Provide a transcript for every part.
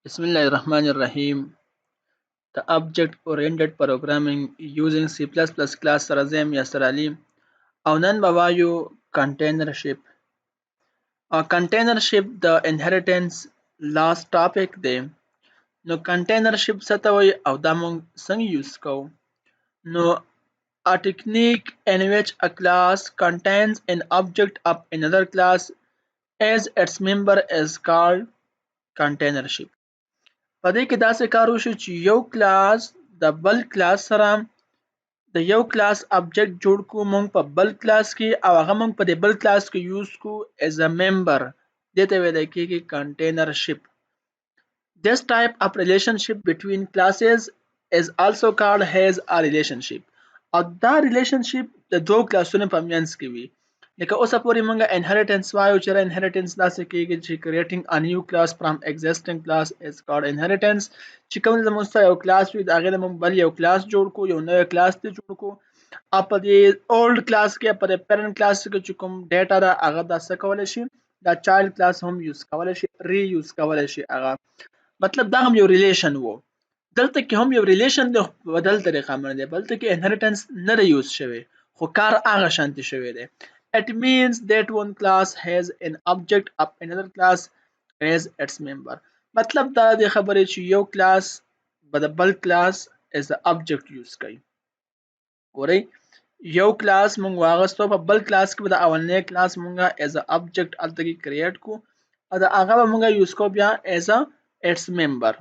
Bismillahirrahmanirrahim. The object-oriented programming using C++ class سره زه یم یاسر علي او نن به وایو containership. Containership د inheritance last topic دی. نو containership څه ته وایي او دا موږ څنګه یوز کوو؟ نو a technique in which a class contains an object of another class as its member is called containership. په دې کې داسې کار وشي چې یو کلاس د بل کلاس سره د یو کلاس ابجیکټ جوړ کو مونږ په بل کلاس کې او هغه مونږ په دې بل کلاس کې یوز کو as a member. دې ته ویل کېږي containership. This type of relationship between classes is also called as a relationship. او دا relationship د دوه کلاسونو په منځ کې وي. لکه اوسه پورې مونږه inheritance وایو چې inheritance داسې کېږي چې creating a new class from existing class is called inheritance. چې کوم زموږ سره یو کلاس وي د هغې نه مونږ بل یو کلاس جوړ کو یو نوی کلاس ته جوړ کو او په دې اولډ کلاس کې په دې پیرنټ کلاس کې چې کوم ډیټا ده هغه دا څه کولی شي دا چایلډ کلاس هم یوز کولی شي ری یوز کولی شي هغه مطلب دا هم یو ریلیشن وو. دلته کې هم یو ریلیشن دی په بدل طریقه باندې دی بلته کې انهریټنس نه دی یوز شوی خو کار هغه شانتي شوی دی. It means that one class has an object of another class as its member. مطلب دا د خبرې چې یو کلاس به د بل کلاس as a object یوز کوي. ګورئ یو کلاس مونږ واغستو په بل کلاس کې به د اولنی کلاس مونږه as a object هلته کې کریټ کو او د هغه به مونږه یوز کو بیا as a its member.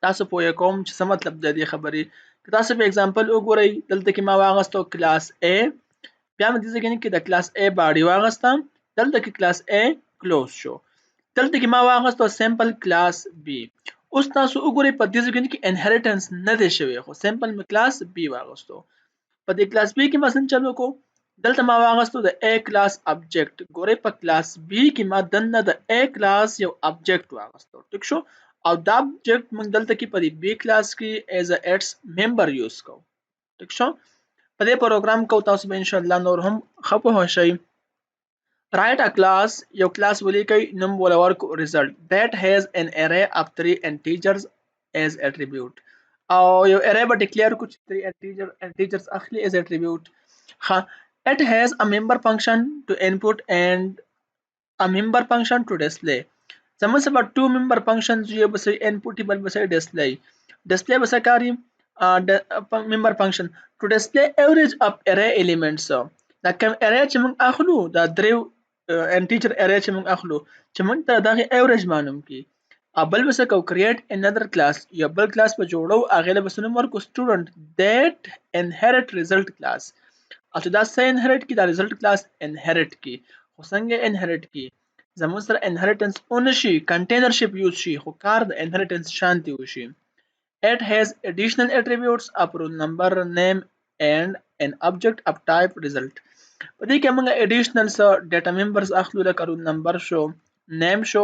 تاسو پوه کوم چې څه مطلب د دې خبرې که تاسو په اگزامپل وګورئ دلته کې ما واغستو کلاس A بیا مې دې ځای کې د کلاس A باډي واغستم دلته کې کلاس A کلوز شو دلته کې ما واغستو سمپل کلاس B. اوس تاسو وګورئ په دې ځای کې انهریټنس نه دی شوی خو سمپل مې کلاس B واغستو په دې کلاس B کې ما څنګه چلو کو دلته ما واغستو د A کلاس ابجیکټ ګورئ په کلاس B کې ما دنه د A کلاس یو ابجیکټ واغستو ټیک شو او دا ابجیکټ موږ دلته کې په دې B کلاس کې as a its member یوز کوو ټیک شو په دې پروګرام کو تاسو به ان شاء الله نور هم خپه هوشئ. Write a class یو کلاس ولیکئ نوم ولا ورکو result that has an array of 3 integers as attribute او یو array به ډیکلیئر کو چې 3 integers اخلي as attribute. It has a member function to input and a member function to display. زموږ سره two member functions یو به سي input بل به سي display به څه کاری member function to display average of array elements. دا کوم array چې موږ اخلو دا درو integer array چې موږ اخلو چې موږ ته دغه average معلوم کی بل به څه کو create another class یا بل class په جوړو هغه له بسنوم ورکو student that inherit result class او چې دا څه inherit کی دا result class inherit کی خو څنګه inherit کی زموږ سره inheritance اونشي containership یوز شي خو کار د inheritance شانتي وشي. It has additional attributes of roll number name and an object of type result. په دې کې موږ additional data members اخلو لکه roll number شو name شو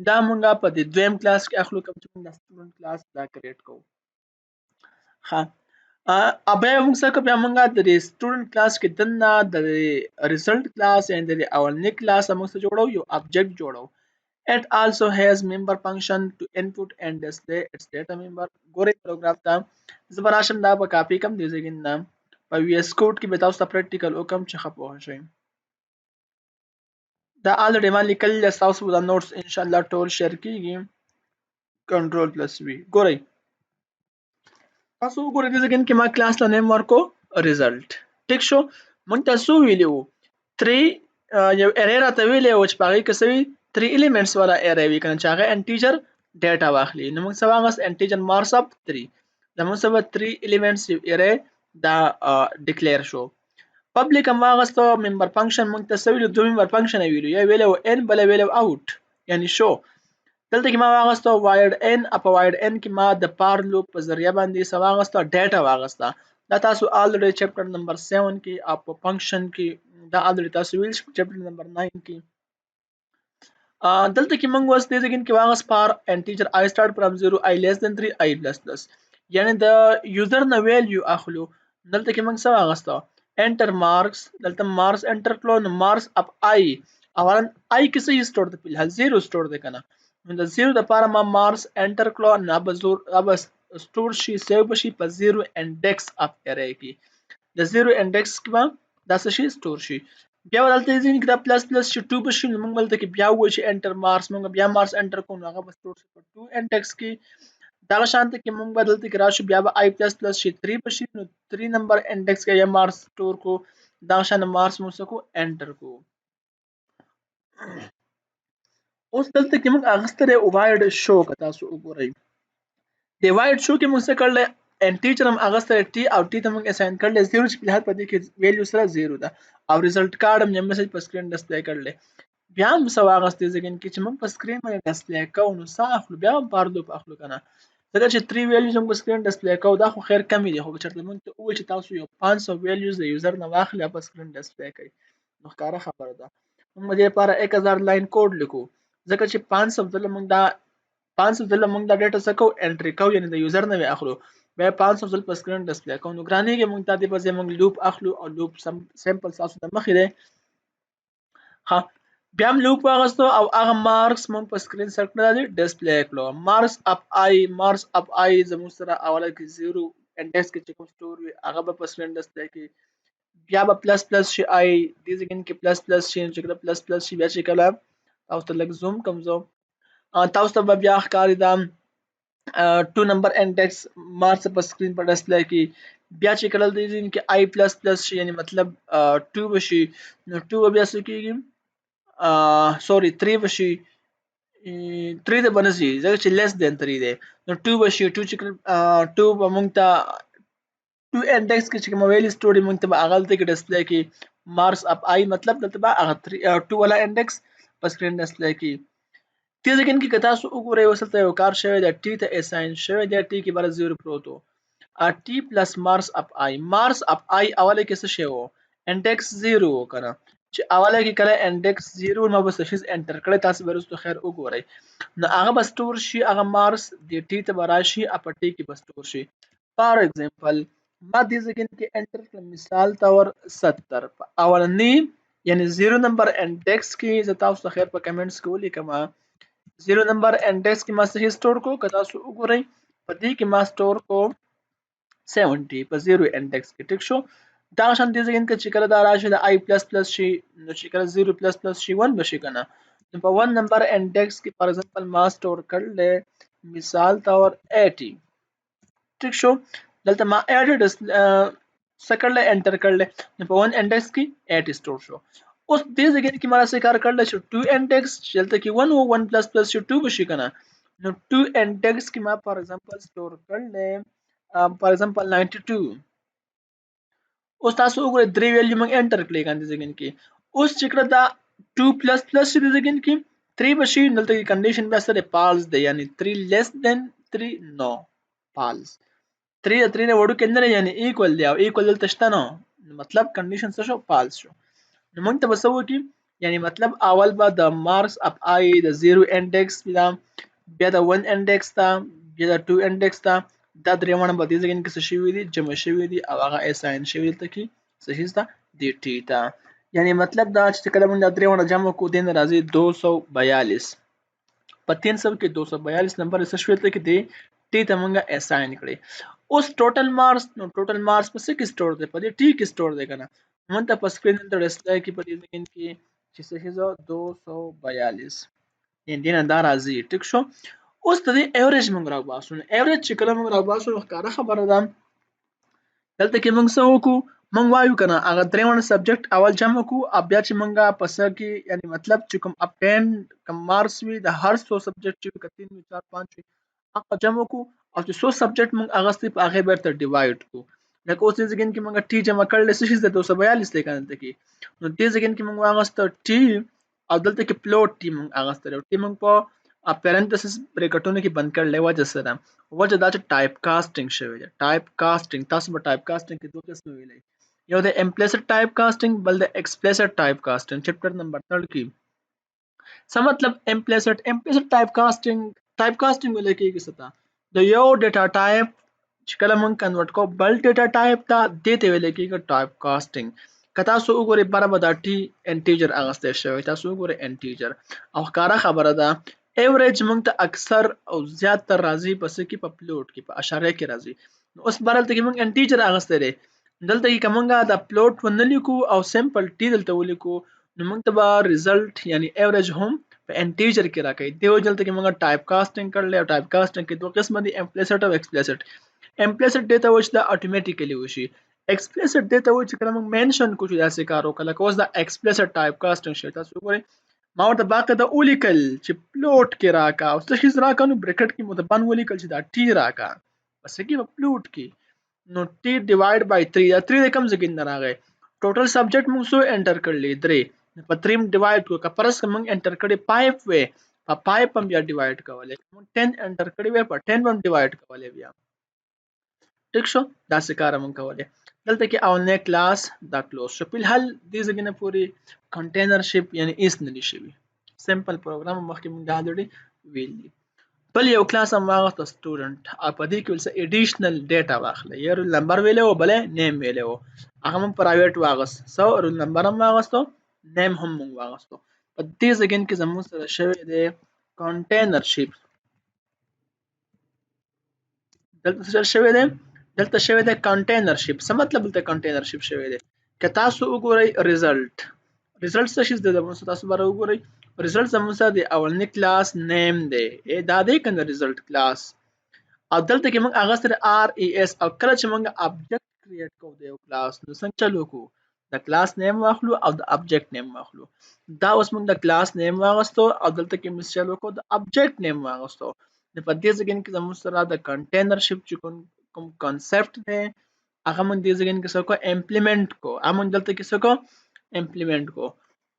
دا موږ په دې دویم کلاس کې اخلو کوم چې موږ د student class دا کریټ کوو. بیا موږ څه کوو بیا موږ د student class کې دنه د result class and د اولنی کلاس موږ څه جوړو یو object جوړو. It also has member function to input and display its data member. ګورئ پروګرام ته زه به راشم دا به کاپی کم دی ځای نه په VS Code کې به تاسو ته پریکټیکل وکم چې ښه پوه شئ. دا الریډي ما لیکل تاسو د نوټس ان شاء الله ټول شیر کیږي کنټرول+V. ګورئ تاسو وګورئ د ځای کې ما کلاس له نیم ورکو result ټیک شو مونږ تاسو ویلو 3 یو ارې راته ویلې او چې پاره کې سوي 3 elements والا ارې وی کنه چې هغه انټیجر ډیټا واخلي نو موږ سبا غس انټیجر مارکس اپ 3 زموږ سبا 3 elements یو ارې دا ډیکلیئر شو. پبلک هم واغستو ممبر فنکشن موږ ته سوي دوه ممبر فنکشن ویلو یا ویلو ان بل ویلو اوټ یعنی شو دلته کې ما واغستو void n اپ void n کې ما د پار لوپ په ذریعہ باندې سوا واغستو ډیټا واغستا دا تاسو الریډي چپټر نمبر 7 کې اپ فنکشن کې دا الریډي تاسو ویل چپټر نمبر 9 کې دلته کې موږ واس دې ځکه کې واغس پار انټیجر I start from 0 I less than 3 I plus plus یعنی د یوزر نه ویلیو اخلو دلته کې موږ سوا واغستو enter marks دلته marks enter کړو نو marks اپ I اولا I کې څه سٹور دی په 0 سٹور دی کنه نو د 0 دپاره ما مارس انټر کړو، نو به سټور شي، سیو به شي په 0 انډیکس اف ارې کې. د 0 انډیکس کې به دا څه شي سټور شي. بیا به دلته ځینې کې دا پلس پلس چې 2 به شي، نو موږ دلته کې بیا ووایو چې انټر مارس، موږ بیا مارس انټر کوو، نو هغه به سټور شي په 2 انډیکس کې. دغه شانته کې موږ به دلته کې راشو، بیا به آی پلس پلس شي 3 به شي، نو 3 نمبر انډیکس کې یا مارس سټور کو. دغه شان مارس موږ څه کو انټر کو. اوس دلته کې موږ اخیستی دی وایډ شو، که تاسو وګورئ د وایډ شو کې موږ څه کړلی انټیجر هم اخیستی دی ټي، او ټي ته موږ اساین کړلی 0 چې په لحاظ په دې کې ویلیو سره 0 ده، او ریزلټ کارډ هم یا میسج په سکرین ډسپلی کړلی. بیا هم څه واخیستې ځکه کې چې موږ په سکرین باندې ډسپلی کوو، نو څه اخلو بیا هم فار لوپ اخلو که نه، ځکه چې 3 ویلیوز موږ په سکرین ډسپلی کوو، دا خو خیر کمې دي، خو که چېرته موږ ته ووایي چې تاسو یو 500 ویلیوز د یوزر نه واخلئ او په سکرین ډسپلی کوئ، نو ښکاره خبره ده. موږ د دې لپاره 1000 لاین کوډ لیکو، ځکه چې 500 ځله موږ دا 500 ځله موږ دا ډیټا څه کوو انټري کوو، یعنې د یوزر نه اخلو، بیا 500 ځل په سکرین ډسپلی کوو، نو ګرانېږي موږ ته دې په ځای موږ لوپ اخلو، او لوپ سمپل تاسو ته مخې دی. ها بیا هم لوپ واغستو، او هغه مارکس موږ په سکرین سر کړل ډسپلی کړو. مارکس اپ آی زموږ سره اوله کې 0 انډیکس کې چې کوم سټور وي هغه به په سکرین ډسپلی کوي. بیا به پلس پلس شي آی دې ځای کې پلس پلس شي، چې کله پلس پلس شي بیا چې کله تاسو ته لږ زوم کوم زه تاسو ته به بیا ښکاري دا 2 نمبر انډیکس مارکس په سکرین په ډسپلی کې. بیا چې کله دې ځای کې آی پلس پلس شي، یعنی مطلب 2 به شي، نو 2 به بیا څه کېږي سوري 3 به شي، 3 ته به نه ځي ځکه چې لیس دین 3 دی، نو 2 به شي. 2 چې کله 2 به موږ ته 2 انډیکس کې چې کوم ویلی سټوري موږ ته به هغه دلته کې ډسپلی کې مارکس اپ آی، مطلب دلته به هغه 2 والا انډیکس په سکرین ډسپلی کې. دې ځای کې که تاسو وګورئ اوس دلته یو کار شوی دی، ټي ته اساین شوی دی، ټي کې بره 0 پروت و، ټي پلس مارکس اپ آی. مارکس اپ آی اوله کې څه شی و انډیکس 0 و که نه، چې اوله کې کله انډیکس 0 نو به څه شي انټر کړی، تاسو به وروسته خیر وګورئ، نو هغه به سټور شي، هغه مارکس د ټي ته به راشي او په ټي کې به سټور شي. فار ایگزامپل ما دې ځای کې انټر کړم مثال طور 70 په اولنی یعنی 0 نمبر انډیکس کې، زه تاسو ته خیر په کمنټس کې ولیکم 0 نمبر انډیکس کې ما څه سټور کو، که تاسو وګورئ په دې کې ما سټور کو 70 په 0 انډیکس کې. ټیک شو. دا شان دې ځای کې چې کله دا راشي د آی پلس پلس شي، نو چې کله 0 پلس پلس شي 1 بشي کنه، نو په 1 نمبر انډیکس کې فار ایگزامپل ما سټور کړل مثال طور 80. ټیک شو. دلته ما 80 سکړل انټر کړل، نو په 1 انډیکس کې 80 سټور شو. اوس دې ځای کې ما څه کار کړل چې 2 انډیکس چې دلته کې 1 او 1 پلس پلس شي 2 بشي کنه، نو 2 انډیکس کې ما فار ایگزامپل سټور کړل فار ایگزامپل 92. اوس تاسو وګورئ درې ویلیو موږ انټر کړئ دې ځای کې. اوس چې کله دا 2 پلس پلس شي دې ځای کې 3 بشي، دلته کنډیشن بیا سره پالس دی، یعنی 3 لیس دین 3 نو پالس. 3 د 3 نه وړوکی نه دی، یعنی ایکول دی، او ایکول دلته شته نه، مطلب کنډیشن څه شو پالس شو. نو موږ ته به څه وکړي، یعنی مطلب اول به د مارکس اپ آی د 0 انډیکس بیا د 1 انډیکس ته، بیا د 2 انډیکس ته، دا درېیمه به دې ځای کې څه شوي دي جمع شوي دي، او هغه اساین شوي دلته کې څه شي ته دې ټي ته. یعنی مطلب دا چې کله موږ دا درېیمه جمع کوو دې نه راځي 242 په 300 کې 242 نمبر څه شوي دلته کې دی ټي ته موږ اساین کړي. اوس ټوټل مارکس، نو ټوټل مارکس په څه کې سټور دی، په دې ټي کې سټور دی کنه، موږ ته په سکرین ته ډسپلی کې په دې ځای کې چې څه شي 242 یعنی دې نه دا راځي. ټیک شو. اوس د دې ایوریج موږ راوباسو، نو ایوریج چې کله موږ راوباسو نو ښکاره خبره ده دلته کې موږ څه وکړو، موږ وایو کنه هغه درېیمه سبجیکټ اول جمع کو، او بیا چې موږ په څه کې یعنی مطلب چې کوم اپټین کوم مارکس وي د هر څو سبجیکټ چې 3 وي 4 5 وي هغه جمع کو، او چې څو سبجیکټ موږ اغستې په هغه بیرته ډیوایډ کو. لکه اوس دې ځای کې موږ ټي جمع کړل څه شي 242 دی کنه دلته کې، نو دې ځای کې موږ واغسته ټي، او دلته کې پلوټ ټي موږ اغستل، ټي موږ په پرنتسس بریکټونو کې بند کړل وجه سره، وجه دا چې ټایپ کاسټینګ شوی دی. ټایپ کاسټینګ تاسو به ټایپ کاسټینګ کې دوه قسم ویلای، یو د امپلیسټ ټایپ کاسټینګ، بل د ایکسپلیسټ ټایپ کاسټینګ. چپټر نمبر 3 کې څه مطلب امپلیسټ ټایپ کاسټینګ ویل کېږي ستا د یو ډیټا ټایپ چې کله مونږ کنورټ کوو بل ډیټا ټایپ ته دې ته ویل کېږي ټایپ کاسټینګ. که تاسو وګورئ بره به دا ټي انټیجر اغستی شوی، تاسو وګورئ انټیجر، او ښکاره خبره ده ایوریج موږ ته اکثر او زیاتره راځي په څه کې؟ په پلوټ کې، په اشاریه کې راځي. نو اوس برالته کې موږ انټیجر اغستی دی، دلته کې که موږ د پلوټ ونه لیکو او سمپل ټي دلته ولیکو نو موږ ته به ریزلټ یعنی ایوریج هم په انټیجر کې راکوي. دی وجه دلته کې موږ ټایپ کاسټینګ کړلی او ټایپ کاسټینګ کې دوه قسمه دي، امپلیسټ او ایکسپلیسټ. امپلیسټ دې ته وایي چې دا اتوماتیکلی وشي، ایکسپلیسټ دې ته وایي چې کله موږ مینشن کوو چې داسې کار وکړه، لکه اوس دا ایکسپلیسټ ټایپ کاسټینګ شی تاسو وګورئ ما ورته باقاعده ولیکل چې پلوټ کې راکا او څه شي راکا نو بریکټ کې مو د بن ولیکل چې دا ټي راکا پس کې په پلوټ کې نو ټي ډیوایډ بای 3 دا 3 د کم ځای کې نه راغی. ټوټل سبجیکټ موږ سو انټر کړلی 3 په 3 ډیوایډ کو کپرس موږ انټر کړی 5 وې په 5 هم بیا ډیوایډ کولای موږ 10 انټر کړی وې په 10 هم ډیوایډ کولای بیا. ټیک شو داسې کار موږ کولای. دلته کې اولنی کلاس دا کلوز شو. په الحال دې ځای نه پوری کنټینرشپ یعنی ایس نه دي شوی، سمپل پروګرام مخکې موږ دا لري ویل دي. بل یو کلاس هم واغسته سټوډنټ او په دې کې ولڅ اډیشنل ډیټا واخلې، یو رول نمبر ویلې و بلې نیم ویلې و هغه موږ پرایویټ واغست، سو رول نمبر هم واغستو نیم هم موږ واغستو. په دې ځای کې زموږ سره شوی دی کنټینرشپ. دلته څه شوی دی؟ دلته شوی دی کنټینرشپ. څه مطلب دلته کنټینرشپ شوی دی؟ که تاسو وګورئ ریزلټ څه شي د تاسو بره وګورئ ریزلټ زموږ سره د اولنی کلاس نیم دی دا دی کنه ریزلټ کلاس او دلته کې موږ اغسطه ار ای اس او کله چې موږ ابجیکټ کریټ کوو د یو کلاس نو څنګه چلو کو د کلاس نیم واخلو او د ابجیکټ نیم واخلو. دا اوس موږ د کلاس نیم واغستو او دلته کې موږ چلو کو د ابجیکټ نیم واغستو. نو په دې ځای کې زموږ سره د کنټینرشپ چې کوم کانسپټ دی هغه موږ دې ځای کې څه کو امپلیمنٹ کو موږ دلته کې څه کو امپلیمنٹ کو.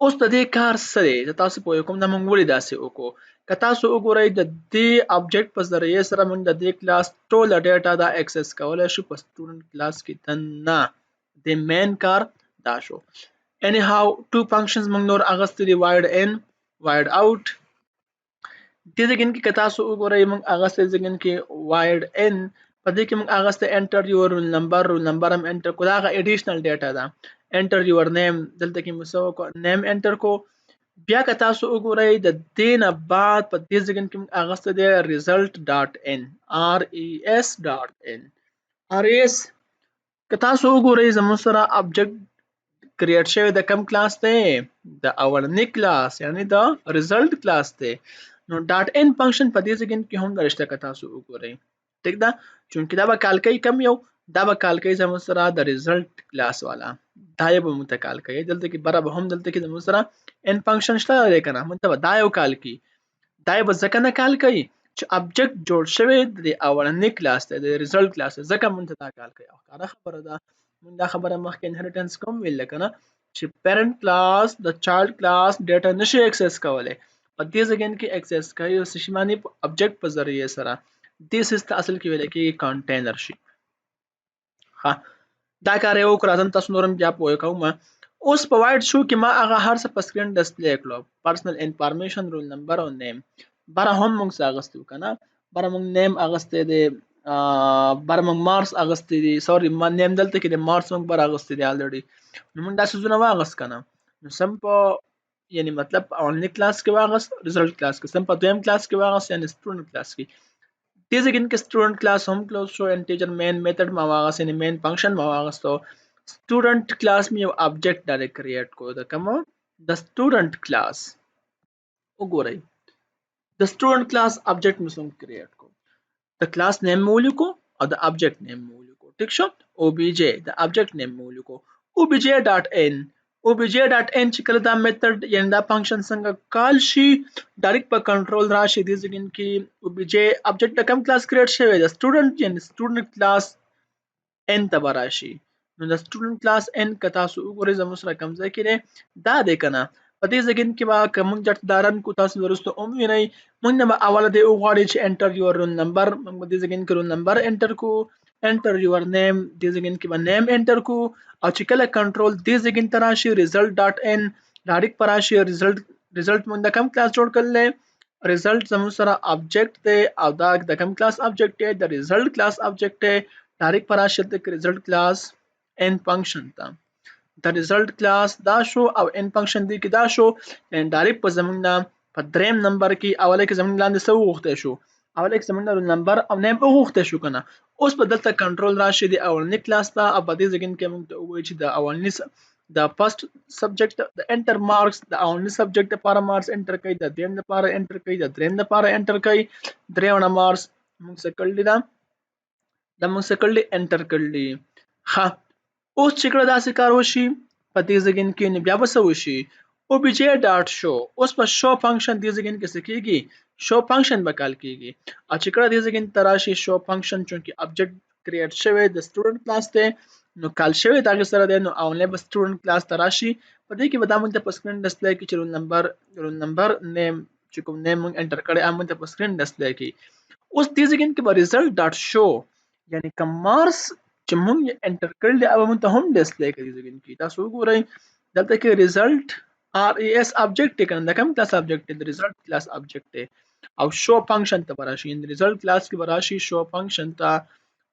اوس د دې کار سره د تاسو په کوم د موږ ولې داسې وکړو که تاسو وګورئ د دې ابجیکټ په ذریعه سره موږ د دې کلاس ټول ډیټا دا اکسس کولای شو په سټوډنټ کلاس کې تنه د مین کار دا شو. اني هاو ټو فنکشنز موږ نور اغست دي وایډ ان وایډ اوټ. دې ځای کې که تاسو وګورئ موږ اغست ځای کې وایډ ان په دې کې موږ اغست انټر یور رول نمبر هم انټر کو دا اډیشنل ډیټا ده انټر یور نیم دلته کې مسو کو نیم انټر کو. بیا که تاسو وګورئ د دې نه بعد په دې ځای کې موږ اغست دی result ډاټ ان res ډاټ ان res. که تاسو وګورئ زموږ سره ابجیکټ کریټ شوی د کم کلاس دی د اولنی کلاس یعنی د ریزلټ کلاس دی نو ډاټ ان فنکشن په دې ځای کې هم درشته که تاسو وګورئ ټیک ده چونکه دا به کال کوي کم یو دا به کال کوي زموږ سره د ریزلټ کلاس والا دا یې به متکال کوي دلته کې بره به هم دلته کې زموږ سره ان فنکشن شته دی کنه مطلب دا یو کال کوي دا به ځکه نه کال کوي چې ابجیکټ جوړ شوی د اولنی کلاس دی د ریزلټ کلاس ځکه مونږ ته دا کال کوي او کار خبره ده مونږ دا خبره مخکې انهریټنس کوم ویل کنه چې پیرنٹ کلاس د چایلډ کلاس ډیټا نشي اکسس کولای په دې ځای کې اکسس کوي او سشماني ابجیکټ په ذریعه سره دیس است اصل کې ویل کې کنټینرشپ. ها دا کار یو کړم ځم تاسو نورم بیا پوه کوم. اوس په وایډ شو کې ما هغه هر څه په سکرین ډسپلی کړو پرسنل انفارمیشن رول نمبر او نیم بره هم موږ اغستو کنه بره موږ نیم اغستې دي بره موږ مارس اغستې دي سوري ما نیم دلته کې د مارس موږ بره اغستې دي الریډي نو موږ دا څه نه واغست کنه نو سم په یعنی مطلب اونلی کلاس کې واغست ریزلټ کلاس کې سم په دویم کلاس کې واغست یعنی سټوډنټ کلاس کې دې ځکه کې سټوډنټ کلاس هم کلوز شو انټیجر مین میتھډ ما واغست یعنی مین فنکشن ما واغستو سټوډنټ کلاس می یو ابجیکټ ډایرکټ کریټ کو د کوم د سټوډنټ کلاس وګورئ د سټوډنټ کلاس ابجیکټ می څنګه کریټ کو د کلاس نیم مولیکو او د ابجیکټ نیم مولیکو ټیک شو obj د ابجیکټ نیم مولیکو obj ډاټ ان چې کله دا میتھډ یعنی دا فنکشن څنګه کال شي ډایرکټ په کنټرول راشي د ځګین کې obj ابجیکټ د کم کلاس کریټ شوی د سټوډنټ یعنی سټوډنټ کلاس n ته راشي نو د سټوډنټ کلاس n که تاسو وګورئ زموږ سره کوم ځای کې دی دا دی کنه په دې ځای کې به کوم جټ دارن کو تاسو ورسته وینئ موږ نه اوله دی وغواړي چې انټر یور رول نمبر موږ دې ځای کې رول نمبر انټر کو انټر یور نیم دې ځای کې به نیم انټر کو او چې کله کنټرول دې ځای کې راشي result ډاټ ان ډایرکټ پر راشي result موږ د کم کلاس جوړ کړل result زموږ سره ابجیکټ دی او دا د کم کلاس ابجیکټ دی د result کلاس ابجیکټ دی ډایرکټ پر راشي د result کلاس n فنکشن ته د result کلاس دا شو او n فنکشن دی کې دا شو ان ډایرکټ په زمونږ په دریم نمبر کې اوله کې زمونږ لاندې څه وغوښتی شو اوله کې زمونږ رول نمبر او نیم وغوښتی شو کنه اوس په دلته کنټرول راشي د اولني کلاس ته او په دې ځای کې موږ ته ووایي چې د اولني د فرست سبجیکټ د انټر مارکس د اولني سبجیکټ لپاره مارکس انټر کړئ د دویم لپاره انټر کړئ د دریم لپاره انټر کړئ درېونه مارکس موږ څه کړلي دا موږ څه کړلي انټر کړلي ښه اوس چې کله داسې کار وشي په دې ځای کې نو بیا به څه وشي obj ډاټ شو اوس په شو فنکشن دې ځای کې څه کیږي شو فنکشن به کال کیږي او چې کله دې ځای کې تراشي شو فنکشن چونکی ابجیکټ کریټ شوی د سټوډنټ کلاس ته نو کال شوی دا سره دی نو اونلی به سټوډنټ کلاس تراشي په دې کې به دا موږ ته په سکرین ډسپلی کې چې رول نمبر نیم چې کوم نیم موږ انټر کړی هغه موږ ته په سکرین ډسپلی کې اوس دې ځای کې به ریزلټ ډاټ شو یعنی کوم مارکس چې موږ انټر کړل هغه موږ ته هم ډسپلی کوي ځای کې تاسو وګورئ دلته کې ریزلټ res object کنه د کوم کلاس object د result کلاس object او show function ته براشي ان result کلاس کې براشي show function ته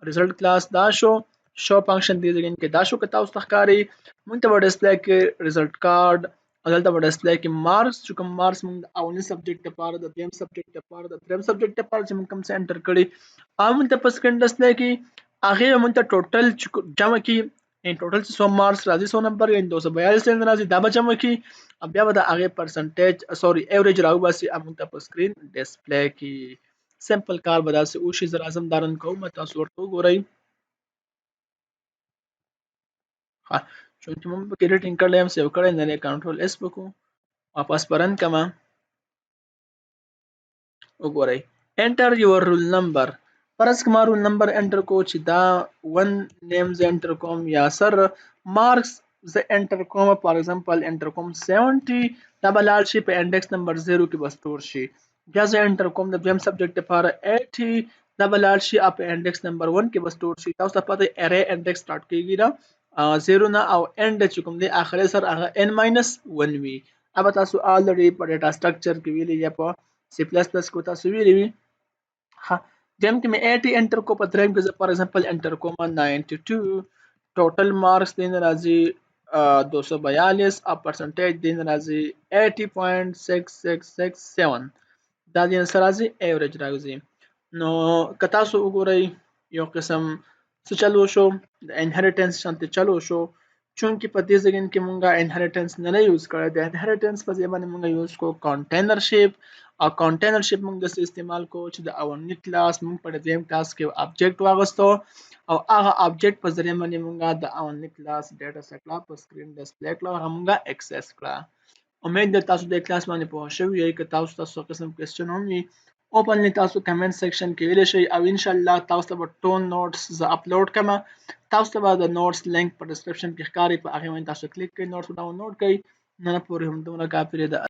result کلاس دا show function دې ځای کې دا شو کته اوس تخکاری مونږ ته ډسپلی کې result card دلته ډسپلی کې مارکس چې کوم مارکس مونږ اولنی سبجیکټ لپاره د دیم سبجیکټ لپاره د دریم سبجیکټ لپاره چې مونږ کوم څه انټر کړی مونږ ته په سکرین ډسپلی کې هغه مونږ ته ټوټل جمع کې ان ټوټل څو مارکس راځي څو نمبر ان 242 راځي دا به جمع کې بیا به د هغه پرسنټیج سوري ایوریج راوباسي موږ ته په سکرین ډسپلی کې سمپل کار به داسې وشي زه اعظم دارن کوم تاسو ورته وګورئ ها چونکه موږ په ایډیټینګ کړل هم سیو کړی نه کنټرول اس وکړو واپس پرن کما وګورئ انټر یور رول نمبر فرض کما رول نمبر انټر کو چې دا 1 نیم ز انټر کوم یا سر مارکس ز انټر کوم فار ایگزامپل انټر کوم 70 دا بلال شي په انډیکس نمبر 0 کې بستور شي بیا ز انټر کوم د دویم سبجیکټ لپاره 80 دا بلال شي په انډیکس نمبر 1 کې بستور شي تاسو ته پته اره انډیکس سٹارټ کیږي دا 0 نه او اند چې کوم دی اخر سر هغه n-1 وي اب تاسو الریډي په ډیټا سټرکچر کې ویلي یا په سی پلس پلس کو تاسو ویلي وي ها دیم کې مې 80 انټر کو په دریم کې فار ایگزامپل انټر کوم 92 ټوټل مارکس دین راځي 242 او پرسنټیج دین راځي 80.6667 دا دین سره راځي ایوریج راځي نو که تاسو وګورئ یو قسم څه چلو شو د انهریټنس شانته چلو شو چونکه په دې ځای کې مونږه انهریټنس نه یوز کړی د انهریټنس په ځای باندې مونږه یوز کو کنټینرشپ او کنټینرشپ مونږ د استعمال کو چې د اولنی کلاس مونږ په دویم کلاس کې ابجیکټ واغستو او هغه ابجیکټ په ذریعہ باندې مونږه د اولنی کلاس ډیټا سیټ لا په سکرین ډسپلی کړه او مونږه اکسس کړه امید ده تاسو د کلاس باندې پوه شوئ یی که تاسو قسم کوېسچن هم وي اوپنلی تاسو کمنټ سیکشن کې ویل شئ او ان شاء الله تاسو ته ټون نوټس ز اپلوډ کما تاسو ته د نوټس لینک په ډسکرپشن کې ښکاری په هغه باندې تاسو کلیک کړئ نوټس ډاونلوډ کړئ نه پورې هم دومره کافي ده